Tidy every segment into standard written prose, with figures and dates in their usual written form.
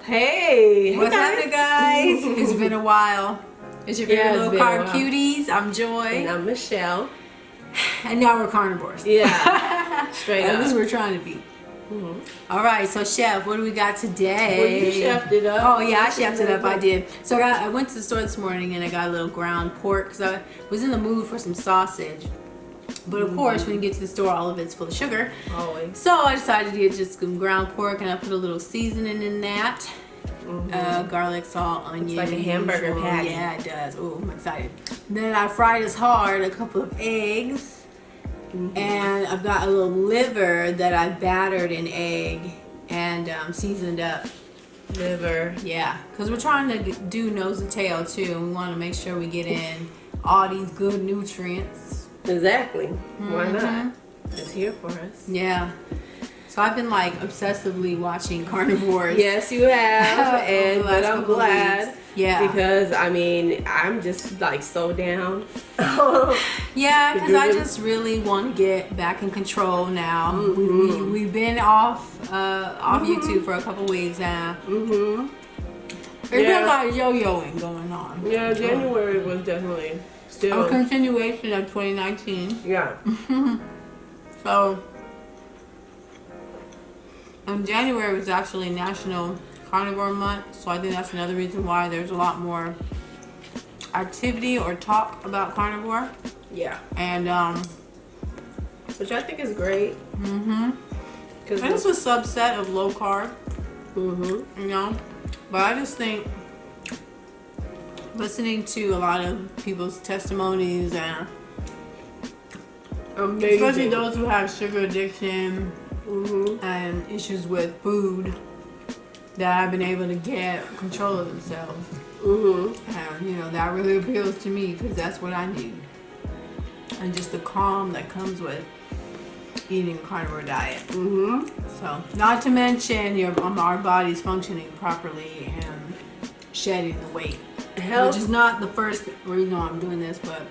Hey, What's happening, guys? It's been a while. It's your favorite little carb cuties. I'm Joy. And I'm Michelle. And now we're carnivores. Yeah. Straight up. At least we're trying to be. All right, so Chef, what do we got today? Well, you chefed it up. Oh, yeah, I chefed it up. I did. So I went to the store this morning and I got a little ground pork because I was in the mood for some sausage. But of course, when you get to the store, all of it's full of sugar. Always. So I decided to get just some ground pork and I put a little seasoning in that. Garlic, salt, onion. It's like a hamburger patty. Yeah, it does. Oh, I'm excited. Then I fried as hard a couple of eggs. And I've got a little liver that I battered in egg and seasoned up. Liver. Yeah, because we're trying to do nose and tail too. And we want to make sure we get in all these good nutrients. Exactly. Why not? It's here for us. Yeah. So I've been like obsessively watching Carnivores. Yes, you have. And but I'm glad. Yeah. Because I mean, I'm just like so down. Yeah, because I just really want to get back in control now. We've been off YouTube for a couple weeks now. There's been a lot of yo-yoing going on. Yeah, January was definitely still a continuation of 2019. Yeah. So, January was actually National Carnivore Month, so I think that's another reason why there's a lot more activity or talk about carnivore. Yeah. And which I think is great. Because it's a subset of low carb. You know, but I just think listening to a lot of people's testimonies and especially those who have sugar addiction and issues with food, that have been able to get control of themselves. And you know, that really appeals to me because that's what I need. And just the calm that comes with eating a carnivore diet. So, not to mention our body's functioning properly and shedding the weight. Which is not the first reason why I'm doing this, but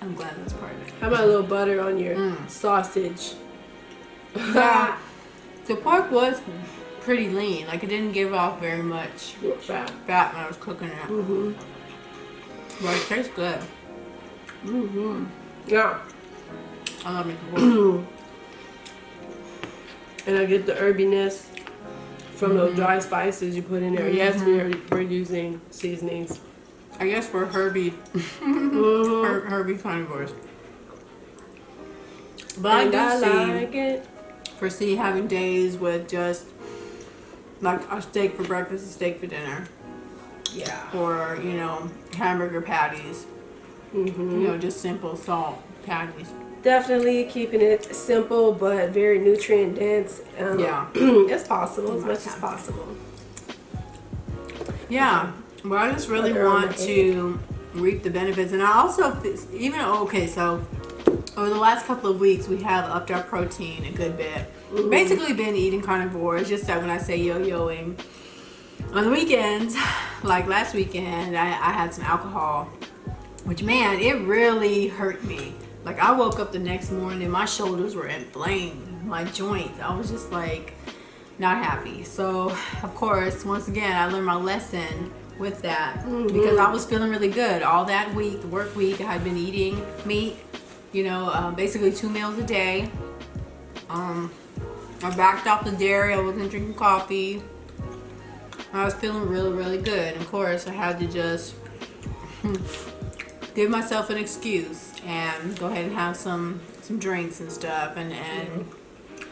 I'm glad that's part of it. How about a little butter on your sausage? Yeah. The pork was pretty lean. Like, it didn't give off very much fat when I was cooking it. But it tastes good. Yeah. I love making pork. And I get the herbiness from those dry spices you put in there. Yes, we're using seasonings. I guess we're Herbie. Herbie carnivores. But And I like it. foresee having days with just like a steak for breakfast, a steak for dinner. Yeah. Or, you know, hamburger patties. You know, just simple salt patties. Definitely keeping it simple but very nutrient dense. Yeah. It's possible, as much as possible. Yeah. Well, I just really want to reap the benefits. And I also, so over the last couple of weeks, we have upped our protein a good bit. Basically been eating carnivore. It's just that when I say yo-yoing, on the weekends, like last weekend, I had some alcohol, which, man, it really hurt me. Like, I woke up the next morning, my shoulders were inflamed, my joints. I was just like not happy. So, of course, once again, I learned my lesson with that because I was feeling really good all that week, the work week. I had been eating meat, you know, basically 2 meals a day. I backed off the dairy. I wasn't drinking coffee. I was feeling really, really good. And of course, I had to just give myself an excuse and go ahead and have some drinks and stuff and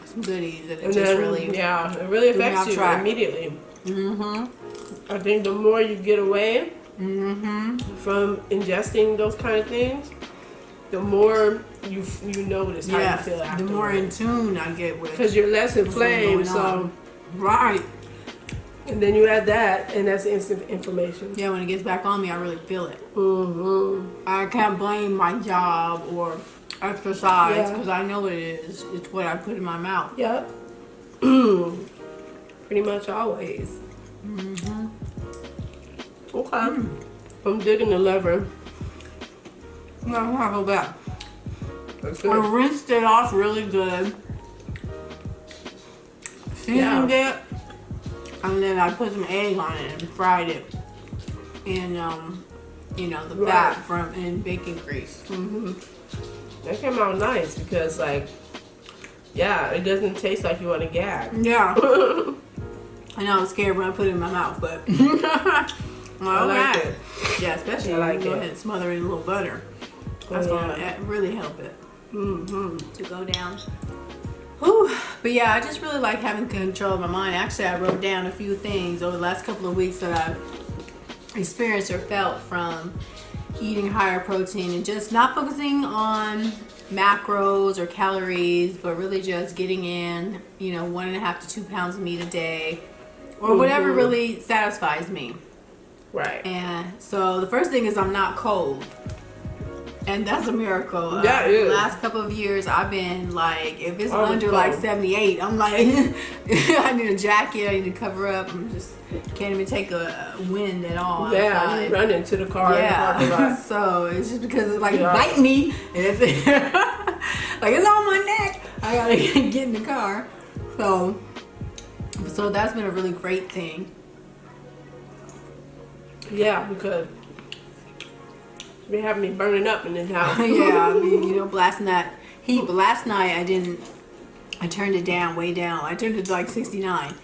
some goodies. And it just really, it really affects you immediately. I think the more you get away from ingesting those kind of things, the more you notice how you feel afterwards. The more in tune I get with, because you're less inflamed. So right. And then you add that, and that's instant inflammation. Yeah, when it gets back on me, I really feel it. I can't blame my job or exercise because I know it is. It's what I put in my mouth. Yep. Pretty much always. Okay. I'm digging the liver. No, I'll go back. That's I good. rinsed it off really good. Seasoned it. And then I put some egg on it and fried it in, you know, the Right. fat from in bacon grease. That came out nice because, like, yeah, it doesn't taste like you want to gag. Yeah. I know I was scared when I put it in my mouth, but I like okay. it. Yeah, especially I like when you go it. ahead and smother it in a little butter. That's yeah. gonna really help it Mm-hmm. to go down. Whew. But yeah, I just really like having control of my mind. Actually, I wrote down a few things over the last couple of weeks that I've experienced or felt from eating higher protein and just not focusing on macros or calories, but really just getting in, you know, 1.5 to 2 pounds of meat a day or whatever really satisfies me. Right. And so the first thing is I'm not cold. And that's a miracle. That is. The last couple of years, I've been like, if it's Always under cold. like 78, I'm like, I need a jacket. I need to cover up. I'm just can't even take a wind at all. Yeah, outside. you run into the car. Yeah. In the parking lot. So it's just because it's like Yeah. bite me, and it's like it's on my neck. I gotta get in the car. So that's been a really great thing. Yeah, because they have me burning up in this house. Yeah, I mean, you know, blasting that heat. But last night I turned it down, way down. I turned it to like 69.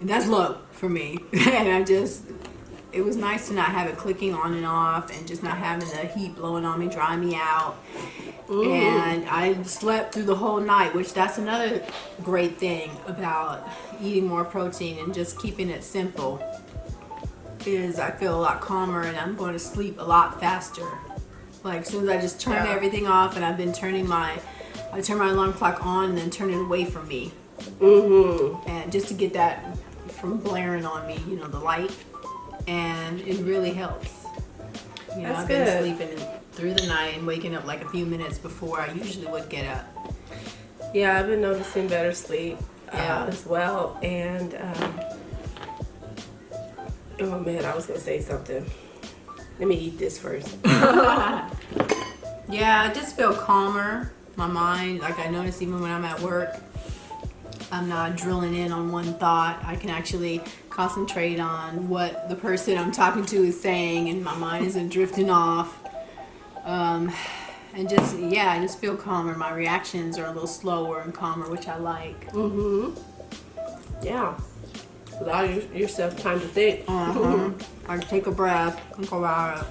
And that's low for me. And it was nice to not have it clicking on and off and just not having the heat blowing on me, drying me out. And I slept through the whole night, which that's another great thing about eating more protein and just keeping it simple. Is I feel a lot calmer and I'm going to sleep a lot faster. Like as soon as I just turn everything off, and I've been I turn my alarm clock on and then turn it away from me. And just to get that from blaring on me, you know, the light. And it really helps. You know, That's I've good. been sleeping through the night and waking up like a few minutes before I usually would get up. Yeah, I've been noticing better sleep Yeah. as well. And, oh man, I was going to say something. Let me eat this first. Yeah, I just feel calmer. My mind, like I notice even when I'm at work, I'm not drilling in on one thought. I can actually concentrate on what the person I'm talking to is saying, and my mind isn't drifting off. And just, yeah, I just feel calmer. My reactions are a little slower and calmer, which I like. Yeah. Allow yourself time to think. I take a breath and go out.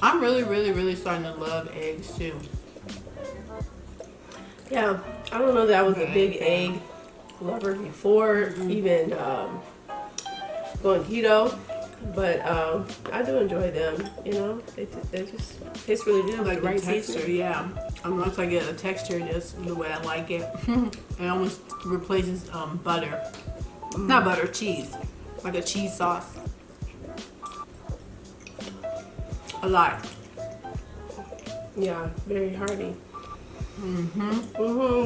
I'm really, really, really starting to love eggs too. Yeah, I don't know that I was a big egg lover before even going keto, but I do enjoy them. You know, they just taste really good with the right texture, seasoning. yeah. Once I get a texture, just the way I like it, it almost replaces butter. Not butter, cheese, like a cheese sauce. A lot. Yeah, very hearty.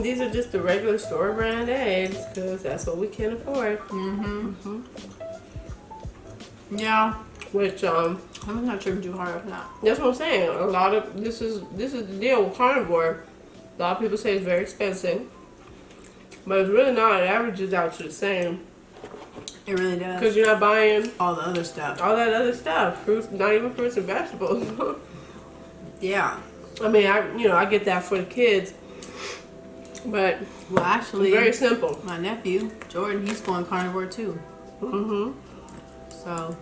These are just the regular store brand eggs because that's what we can afford. Yeah. Which I'm not tripping too hard on that. that's what I'm saying. A lot of this is the deal with Carnivore. A lot of people say it's very expensive, but it's really not. It averages out to the same It really does. because you're not buying All the other stuff. all that other stuff. Fruits, not even fruits and vegetables. Yeah. I mean, I get that for the kids, but Well, actually, very simple. my nephew Jordan, he's going carnivore too. So,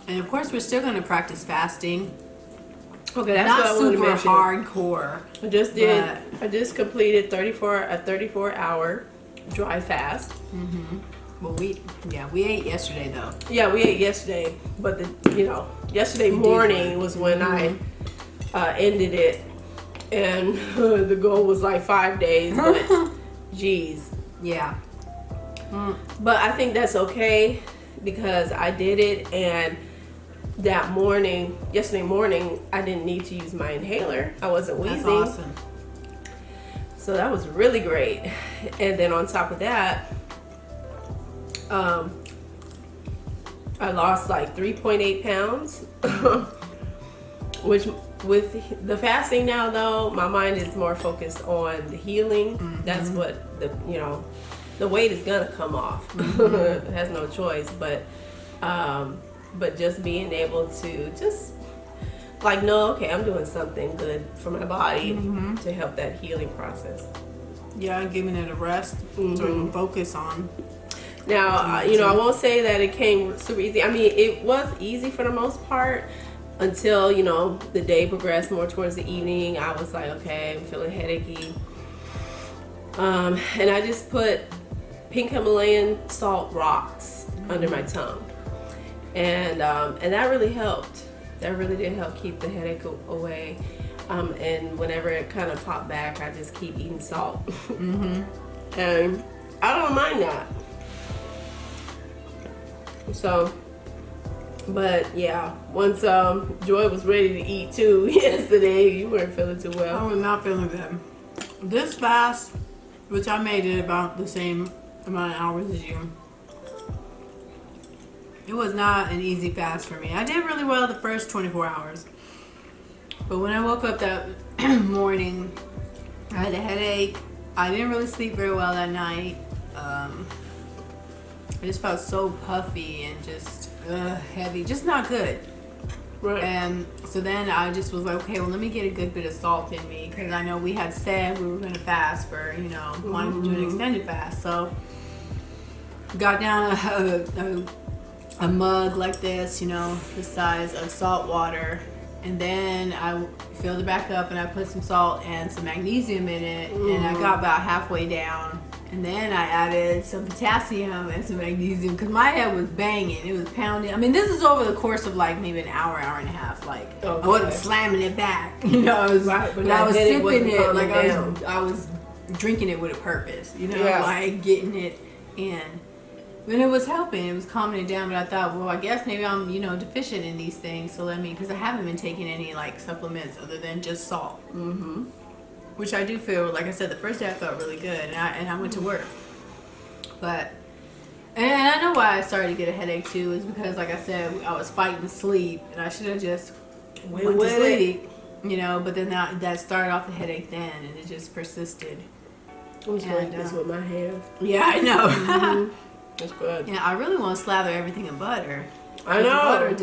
and of course, we're still going to practice fasting. Okay, that's Not what I wanted to super mention. hardcore. I just completed a 34-hour dry fast. Well, we ate yesterday though. Yeah, we ate yesterday, but yesterday morning was when I ended it, and the goal was like 5 days. But geez, Yeah. but I think that's okay because I did it, and yesterday morning, I didn't need to use my inhaler. I wasn't wheezing. That's awesome. So that was really great. And then on top of that, I lost like 3.8 pounds, which with the fasting now, though, my mind is more focused on the healing. That's what the weight is gonna come off. It has no choice, but just being able to just like know, okay, I'm doing something good for my body to help that healing process. Yeah, giving it a rest so you can focus on. Now, I won't say that it came super easy. I mean, it was easy for the most part until, the day progressed more towards the evening. I was like, okay, I'm feeling headachy. And I just put pink Himalayan salt rocks under my tongue. And that really helped. That really did help keep the headache away. And whenever it kind of popped back, I just keep eating salt. And I don't mind that. So, but yeah, once Joy was ready to eat too yesterday, you weren't feeling too well. I was not feeling good. This fast, which I made it about the same amount of hours as you, it was not an easy fast for me. I did really well the first 24 hours. But when I woke up that morning, I had a headache. I didn't really sleep very well that night. I just felt so puffy and just heavy, just not good. Right. And so then I just was like, okay, well, let me get a good bit of salt in me, because I know we had said we were going to fast for, wanting to do an extended fast. So got down a mug like this, the size of salt water. And then I filled it back up and I put some salt and some magnesium in it. And I got about halfway down. And then I added some potassium and some magnesium because my head was banging. It was pounding. I mean, this is over the course of like maybe an hour, hour and a half. Like, I wasn't slamming it back. I was, but I was sipping it like I was drinking it with a purpose. Like getting it in. And it was helping. It was calming it down. But I thought, well, I guess maybe I'm, deficient in these things. So because I haven't been taking any like supplements other than just salt. Which I do feel, like I said, the first day I felt really good, and I went to work. But, and I know why I started to get a headache too, is because, like I said, I was fighting sleep, and I should have just went to sleep, but then that started off the headache then, and it just persisted. I was like this with my hands. Yeah, I know. That's good. Yeah, I really want to slather everything in butter. I know.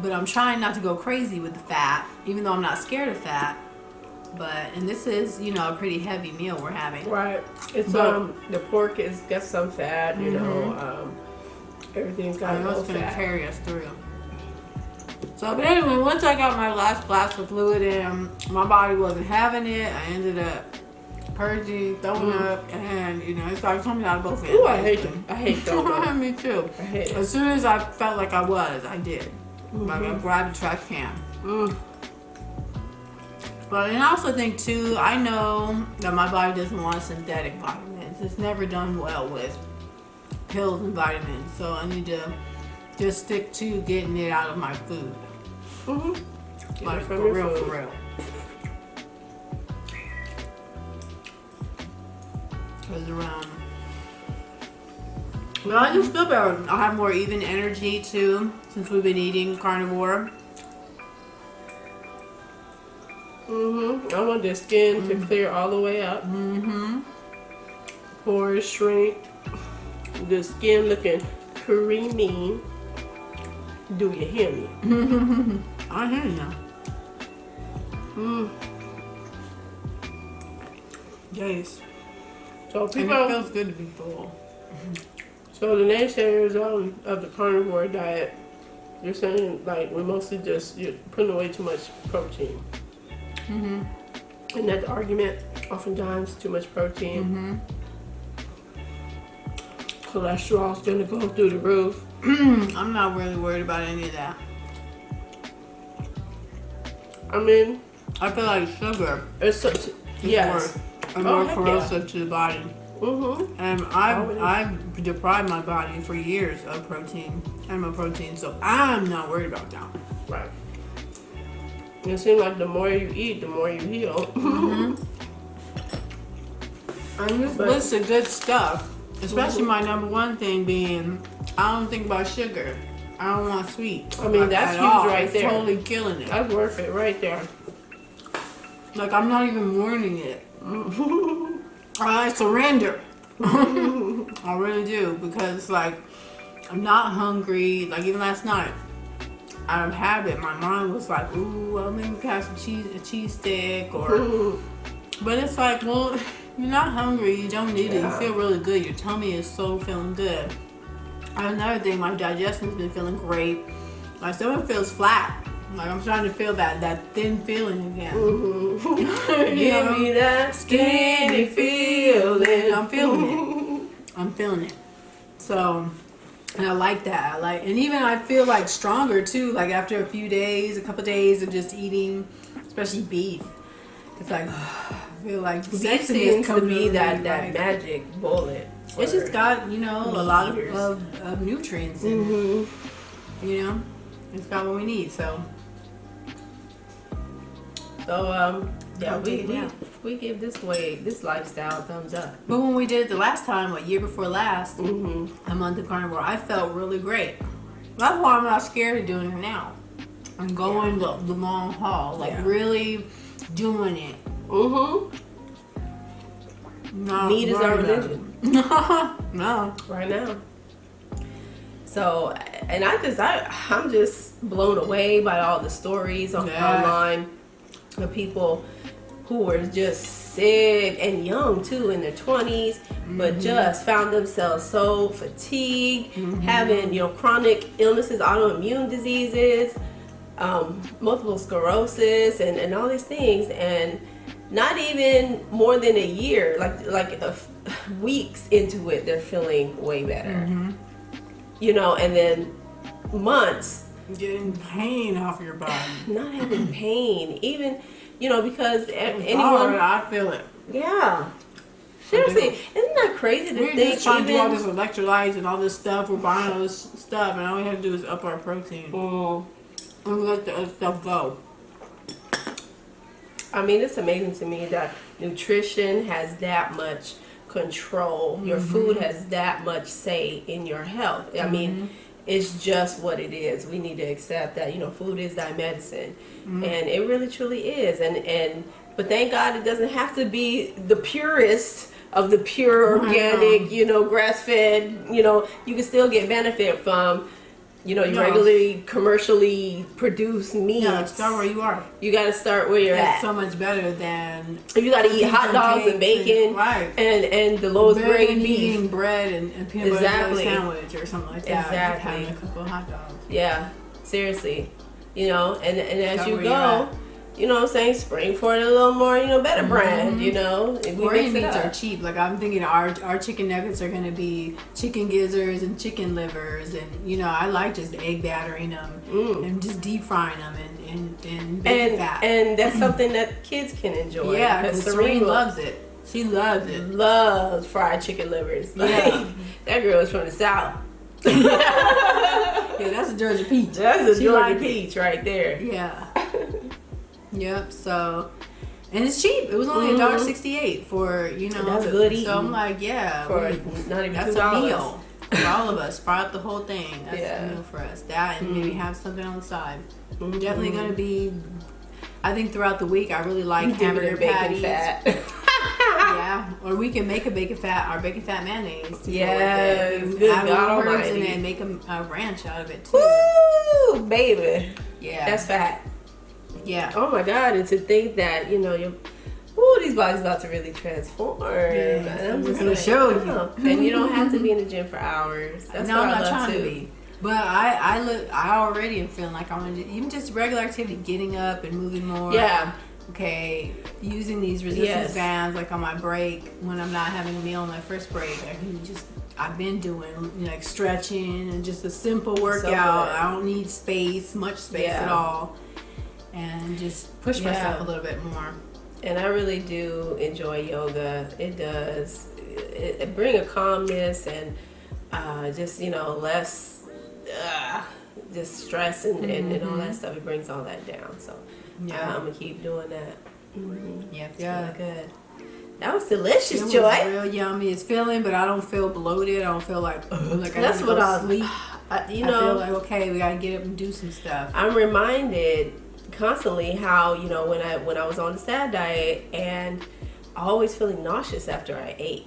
But I'm trying not to go crazy with the fat, even though I'm not scared of fat. And this is, a pretty heavy meal we're having. Right. It's the pork has got some fat, everything's got a little fat. It's gonna carry us through. So, but anyway, once I got my last glass of fluid in, my body wasn't having it. I ended up purging, throwing up, and it started coming out of both ends. Ooh, I hate them. I hate them. Me too. I hate it. As soon as I felt like I did. Like I grabbed a trash can. But and I also think too, I know that my body doesn't want synthetic vitamins. It's never done well with pills and vitamins. So I need to just stick to getting it out of my food. Like for real. Because well, I just feel better. I have more even energy too, since we've been eating carnivore. I want the skin to clear all the way up. Pores shrink. The skin looking creamy. Do you hear me? I hear you now. Yes. So people, and it feels good to be full. So the naysayers of the carnivore diet, you're saying like we're mostly you're putting away too much protein. And that argument, oftentimes too much protein. Cholesterol's gonna go through the roof. I'm not really worried about any of that. I mean, I feel like sugar it's such more corrosive to the body. And Always. I've deprived my body for years of protein, animal protein, so I'm not worried about that. Right. It seems like the more you eat, the more you heal. And this list of good stuff, especially my number one thing being, I don't think about sugar. I don't want sweets. I mean, that's huge right it's there. Totally killing it. That's worth it right there. Like, I'm not even mourning it. I surrender. I really do, because like I'm not hungry. Like even last night, out of habit, my mind was like, "Ooh, well, maybe we can have a cheese stick," or. But it's like, well, you're not hungry. You don't need it. You feel really good. Your tummy is so feeling good. Another thing, my digestion's been feeling great. My stomach feels flat. Like I'm starting to feel that thin feeling again. Give me that skinny feeling. I'm feeling it. I'm feeling it. So, and I like that. And even I feel like stronger too. Like after a couple days of just eating, especially beef. It's like I feel like beef seems to be that magic bullet. It's just got a lot of nutrients in it. You know, it's got what we need. So we give this lifestyle a thumbs up. But when we did it the last time, year before last, a month of Carnivore, I felt really great. That's why I'm not scared of doing it now. I'm going the long haul, really doing it. Meat is our religion. No, right now. So, and I'm just blown away by all the stories online of people who were just sick and young too, in their 20s, but just found themselves so fatigued, having chronic illnesses, autoimmune diseases, multiple sclerosis, and all these things, and not even more than a year, weeks into it, they're feeling way better. And then months getting pain off your body, not having pain, even because anyone, I feel it. Yeah, seriously, isn't that crazy to think? We're just trying to do all this electrolytes and all this stuff. We're buying all this stuff, and all we have to do is up our protein and let the other stuff go. I mean, it's amazing to me that nutrition has that much control. Your food has that much say in your health. I mean, it's just what it is. We need to accept that, food is thy medicine. And it really truly is. But thank God it doesn't have to be the purest of the pure organic, grass-fed, you can still get benefit from your regularly commercially produced meat. Yeah, start where you are. You got to start where you're at. It's so much better than if you got to eat hot dogs and bacon and the lowest grade beef. Eating bread and peanut butter jelly sandwich or something like that. Exactly. Having a couple of hot dogs. Yeah, seriously. And as you go, spring for it a little more, better brand, Korean meats are cheap. Like I'm thinking our chicken nuggets are going to be chicken gizzards and chicken livers, and I like just egg battering them and just deep frying them and bacon fat. And that's something that kids can enjoy. Yeah, because Serene loves it. She loves it. Loves fried chicken livers. Yeah. That girl is from the South. Yeah, that's a Georgia peach. That's a Georgia peach right there. Yeah. Yep. So, and it's cheap. It was only $1.68 for That's good eating. So I'm like, for not even that's $2. A meal for all of us. Fry up the whole thing. That's a meal for us. That and maybe have something on the side. Definitely gonna be. I think throughout the week I really like hamburger patties. Fat. Yeah, or we can make our bacon fat mayonnaise. Yeah, good. God herbs Almighty. in it and make a ranch out of it too. Woo, baby. Yeah, that's fat. Yeah. Oh my God! And to think that these bodies about to really transform. Yeah, I'm just gonna show you. And you don't have to be in the gym for hours. That's no, what I'm I not love trying too. to be. But I already am feeling like I want to even just regular activity, getting up and moving more. Yeah. Okay, using these resistance bands like on my break when I'm not having a meal on my first break. I've been doing like stretching and just a simple workout. I don't need much space at all, and just push myself a little bit more. And I really do enjoy yoga. It does it bring a calmness and just less just stress and all that stuff. It brings all that down. So I'm gonna keep doing that. Yeah, really good. That was delicious, it Joy. Was real yummy. It's filling, but I don't feel bloated. I don't feel like like I that's need what to go I sleep. I feel like okay, we gotta get up and do some stuff. I'm reminded constantly how, you know, when I was on the SAD diet, and always feeling nauseous after I ate.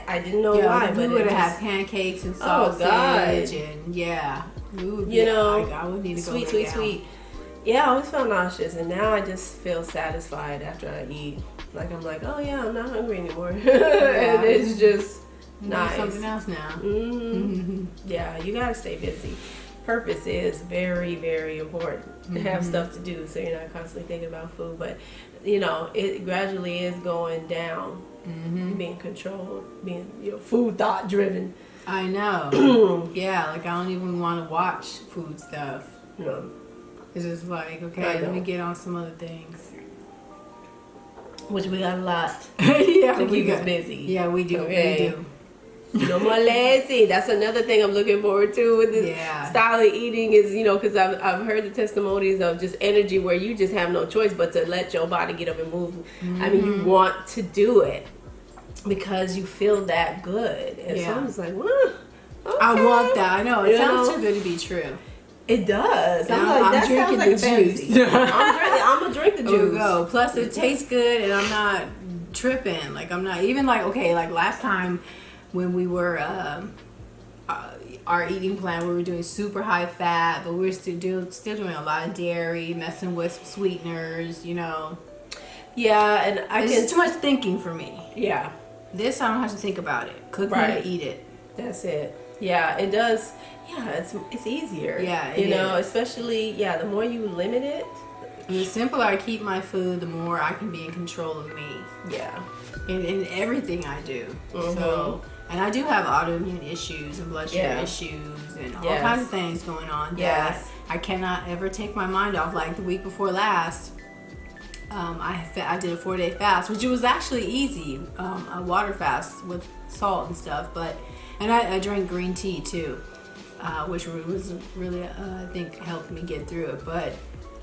I didn't know why, but we would have had pancakes and sausage, and I would need to go sweet. Yeah, I always felt nauseous, and now I just feel satisfied after I eat. Like I'm like, oh yeah, I'm not hungry anymore, and it's just nice. Something else now. Yeah, you gotta stay busy. Purpose is very, very important to have stuff to do, so you're not constantly thinking about food. But you know, it gradually is going down, being controlled, being food thought driven. I know. Yeah, like I don't even want to watch food stuff. No, it's just like, okay, let me get on some other things. Which we got a lot to keep us busy. Yeah, we do. Okay. We do. No more lazy. That's another thing I'm looking forward to with this style of eating is, you know, because I've heard the testimonies of just energy where you just have no choice but to let your body get up and move. I mean, you want to do it because you feel that good. And so I'm just like, okay. I want that. I know. It sounds too good to be true. It does. I'm drinking the juice. I'm going to drink the juice. There we go. Plus, it tastes good and I'm not tripping. Like, I'm not even like, okay, like last time when we were our eating plan, we were doing super high fat, but we were still doing a lot of dairy, messing with sweeteners, you know. Yeah, and it's too much thinking for me. Yeah, this I don't have to think about it. Cook it and eat it. That's it. Yeah, it does. Yeah, it's easier. Yeah, you know, especially the more you limit it. And the simpler I keep my food, the more I can be in control of me. Yeah, in everything I do. So. And I do have autoimmune issues and blood sugar issues and all kinds of things going on that I cannot ever take my mind off. Like the week before last, I did a 4-day fast, which was actually easy, a water fast with salt and stuff. And I drank green tea too, which was really I think helped me get through it. But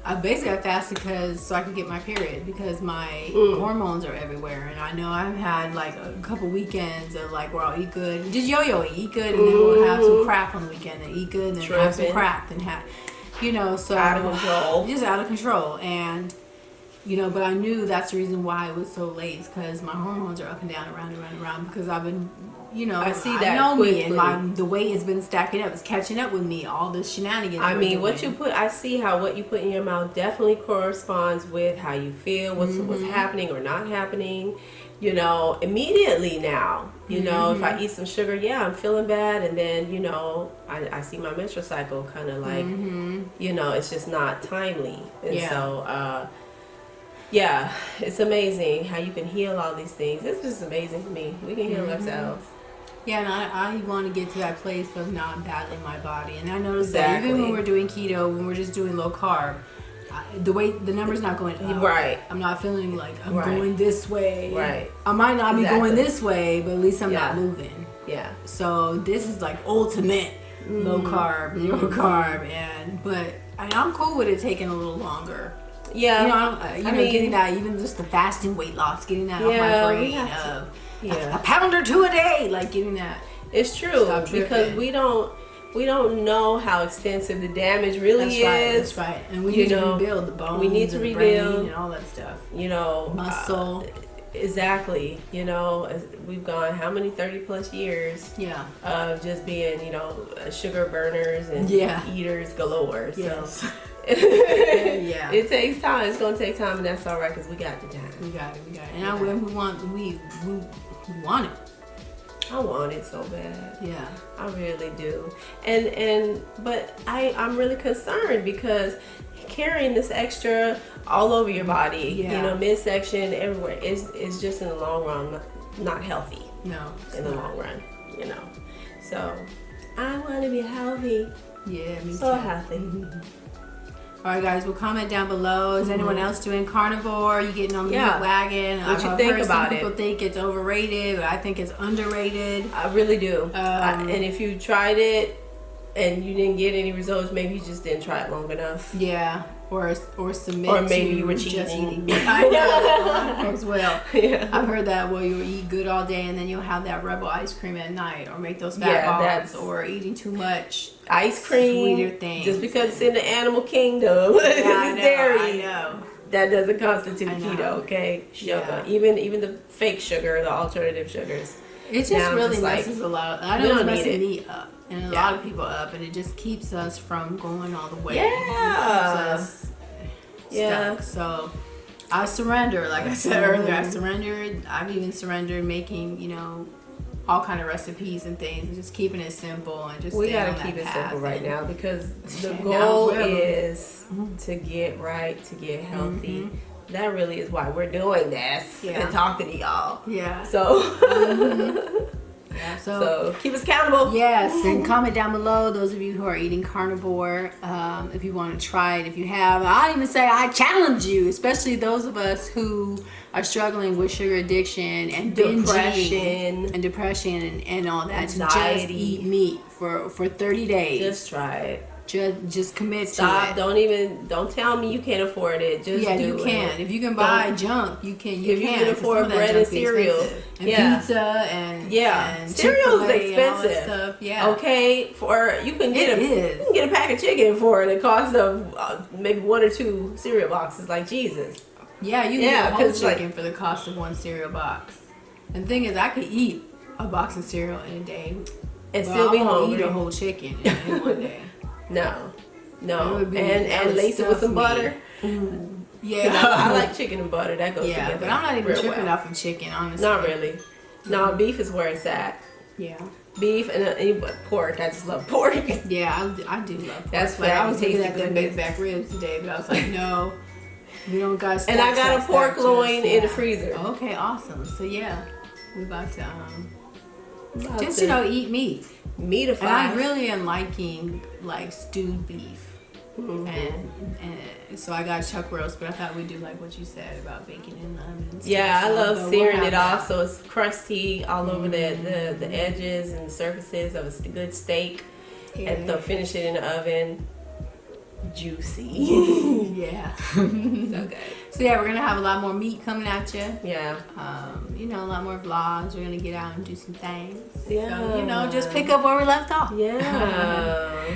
I fasted so I could get my period because my hormones are everywhere, and I know I've had like a couple weekends of like where I'll eat good, just yo-yo eat good, and then we'll have some crap on the weekend and eat good, and then have some crap and have, so out of control, just out of control, and but I knew that's the reason why it was so late, is because my hormones are up and down, around and around and around, because I've been. I see that. I know quickly. Me, and the weight has been stacking up. It's catching up with me. All this shenanigans. I mean, I see how what you put in your mouth definitely corresponds with how you feel, what's happening or not happening. Immediately now. If I eat some sugar, I'm feeling bad, and then I see my menstrual cycle kind of like, it's just not timely, and so. It's amazing how you can heal all these things. It's just amazing to me. We can heal ourselves. Yeah, and I want to get to that place of not battling my body. And I noticed that even when we're doing keto, when we're just doing low carb, the number's not going up. Right. I'm not feeling like I'm going this way. Right. I might not be going this way, but at least I'm not moving. Yeah. So this is like ultimate low carb, zero carb, but I'm cool with it taking a little longer. Yeah, getting that, even just the fasting weight loss, getting that off my brain of a pound or two a day, like getting that. It's true, because we don't know how extensive the damage really is. That's right. And we need to rebuild the bones. We need to rebuild and all that stuff. Muscle. Exactly. We've gone how many 30+ years of just being, sugar burners and eaters galore. Yes. So it takes time. It's gonna take time, and that's all right because we got the time. We got it. And we want it. I want it so bad. Yeah, I really do. But I'm really concerned because carrying this extra all over your body, midsection, everywhere, is just in the long run not healthy. No, in the long run, So I want to be healthy. Yeah, me so too. healthy. All right, guys, well, comment down below. Is anyone else doing carnivore? You getting on the meat wagon? What you think about it? Some people think it's overrated, but I think it's underrated. I really do. And if you tried it and you didn't get any results, maybe you just didn't try it long enough. Yeah. or submit Or maybe to you were just cheating. eating meat. I know as well. Yeah. I've heard that. Well, you'll eat good all day and then you'll have that Rebel ice cream at night, or make those fat bombs, or eating too much Ice cream, sweeter things. just because it's in the animal kingdom, Yeah, I it's know, dairy. I know. That doesn't constitute I know. keto, okay? Sugar, Yeah. even the fake sugar, the alternative sugars. It just Now I'm really just like, messes a lot. I we know it's don't need messing it. me up and a Yeah. lot of people up, and it just keeps us from going all the way. Yeah. It keeps us Yeah. stuck. So I surrender. Like I said earlier, I surrendered. I've even surrendered making, all kind of recipes and things, and just keeping it simple and just We staying gotta on keep that it path. simple right And- now, because the And goal now, whatever. is to get right, to get healthy. That really is why we're doing this Yeah. and talking to y'all. Yeah. So, Yeah. so keep us accountable. Yes, and comment down below, those of you who are eating carnivore, if you want to try it. If you have, I'll even say I challenge you, especially those of us who are struggling with sugar addiction and Depression. depression and all that. To just Anxiety. eat meat for 30 days. Just try it. Just commit Stop. to it. Don't tell me you can't afford it. Just Yeah, do you it. can. If you can buy junk, you can. If you can 'cause afford some of that bread junk and is cereal. expensive. And Yeah. pizza and Yeah, and cereal is Chick-fil-A and all that expensive. stuff. Yeah. Okay, for you can get It a is. you can get a pack of chicken for the cost of maybe 1 or 2 cereal boxes. Like Jesus. Yeah, you can Yeah, get a whole 'cause, like- chicken for the cost of one cereal box. And the thing is, I could eat a box of cereal in a day, And but still be I won't hungry. eat a whole chicken in one day. No, It would be- that and would lace it with stuff some me. butter. Yeah, I like chicken and butter. That goes yeah, together. but I'm not even real tripping well. off of chicken, honestly. Not really. No, beef is where it's at. Yeah, Beef and pork. I just love pork. yeah, I do love pork. That's but I fatty, was looking tasty at them goodness. big back ribs today, but I was like, no, we don't got. And I got a pork loin in the freezer. freezer. Okay, awesome. So yeah, we about to About just to eat meat. meatify. And I really am liking like stewed beef. Mhm. And so I got chuck roast, but I thought we'd do like what you said about baking in the oven. and Yeah, stuff. I So, love but searing we'll it have off so it's crusty all over the edges and the surfaces of a good steak, that. and then finish it in the oven. Juicy. Yeah. So good. So yeah, we're gonna have a lot more meat coming at you. Yeah. A lot more vlogs. We're gonna get out and do some things. Yeah. So, just pick up where we left off. Yeah.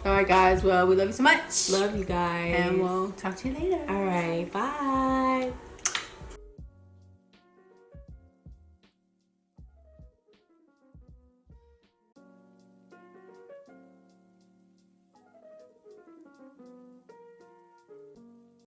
All right, guys. Well, we love you so much. Love you guys. And we'll talk to you later. All right. Bye.